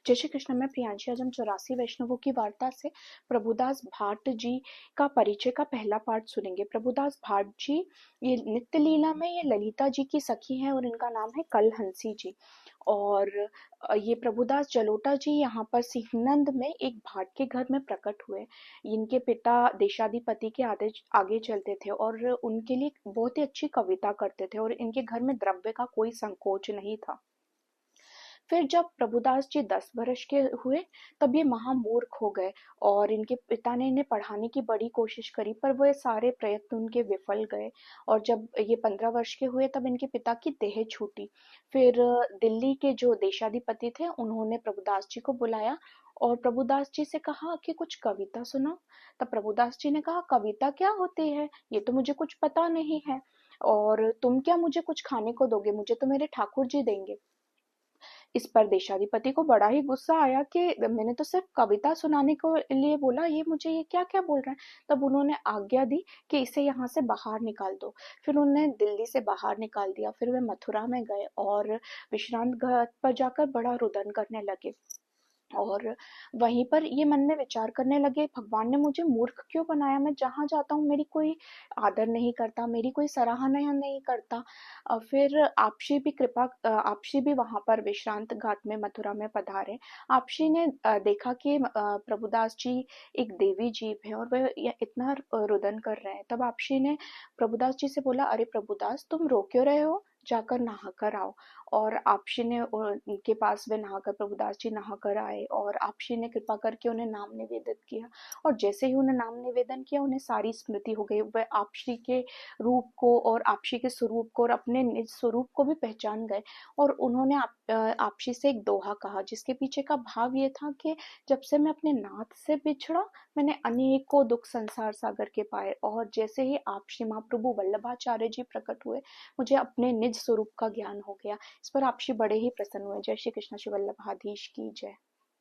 जय श्री कृष्ण। मैं प्रियांशी। आज हम 84 वैष्णवों की वार्ता से प्रभुदास भाट जी का परिचय का पहला पार्ट सुनेंगे। प्रभुदास भाट जी ये नित्य लीला में ये ललिता जी की सखी हैं और इनका नाम है कलहंसी जी। और ये प्रभुदास जलोटा जी यहाँ पर सिंहनंद में एक भाट के घर में प्रकट हुए। इनके पिता देशाधिपति के आगे चलते थे और उनके लिए बहुत ही अच्छी कविता करते थे और इनके घर में द्रव्य का कोई संकोच नहीं था। फिर जब प्रभुदास जी 10 वर्ष के हुए तब ये महामूर्ख हो गए और इनके पिता ने इन्हें पढ़ाने की बड़ी कोशिश करी पर वह सारे प्रयत्न उनके विफल गए। और जब ये 15 वर्ष के हुए तब इनके पिता की देह छूटी। फिर दिल्ली के जो देशाधिपति थे उन्होंने प्रभुदास जी को बुलाया और प्रभुदास जी से कहा कि कुछ कविता सुनाओ। तब प्रभुदास जी ने कहा, कविता क्या होती है, ये तो मुझे कुछ पता नहीं है। और तुम क्या मुझे कुछ खाने को दोगे, मुझे तो मेरे ठाकुर जी देंगे। इस पर देशाधिपति को बड़ा ही गुस्सा आया कि मैंने तो सिर्फ कविता सुनाने को लिए बोला, ये क्या क्या बोल रहा है। तब उन्होंने आज्ञा दी कि इसे यहाँ से बाहर निकाल दो। फिर उन्हें दिल्ली से बाहर निकाल दिया। फिर वे मथुरा में गए और विश्रांत घाट पर जाकर बड़ा रुदन करने लगे। और वहीं पर ये मन में विचार करने लगे, भगवान ने मुझे मूर्ख क्यों बनाया, मैं जहां जाता हूँ मेरी कोई आदर नहीं करता, मेरी कोई सराहना नहीं करता। फिर आपशी भी वहां पर विश्रांत घाट में मथुरा में पधारे। आपशी ने देखा कि प्रभुदास जी एक देवी जीव है और वह इतना रुदन कर रहे हैं। तब आपशी ने प्रभुदास जी से बोला, अरे प्रभुदास, तुम रो क्यों रहे हो, जाकर नहा कर आओ। और आपशी ने उनके पास वे नहाकर प्रभुदास जी नहा कर आए और आपशी ने कृपा करके उन्हें नाम निवेदित किया। और जैसे ही उन्हें नाम निवेदन किया उन्हें सारी स्मृति हो गई। वह आपशी के रूप को और आपशी के स्वरूप को और अपने निज स्वरूप को भी पहचान गए। और उन्होंने आपशी से एक दोहा कहा जिसके पीछे का भाव ये था कि जब से मैं अपने नाथ से बिछड़ा मैंने अनेकों दुख संसार सागर के पाए। और जैसे ही आपशी महाप्रभु वल्लभाचार्य जी प्रकट हुए मुझे अपने निज स्वरूप का ज्ञान हो गया। इस पर आपशी बड़े ही प्रसन्न हुए। जय श्री कृष्ण। श्री वल्लभाधीश की जय।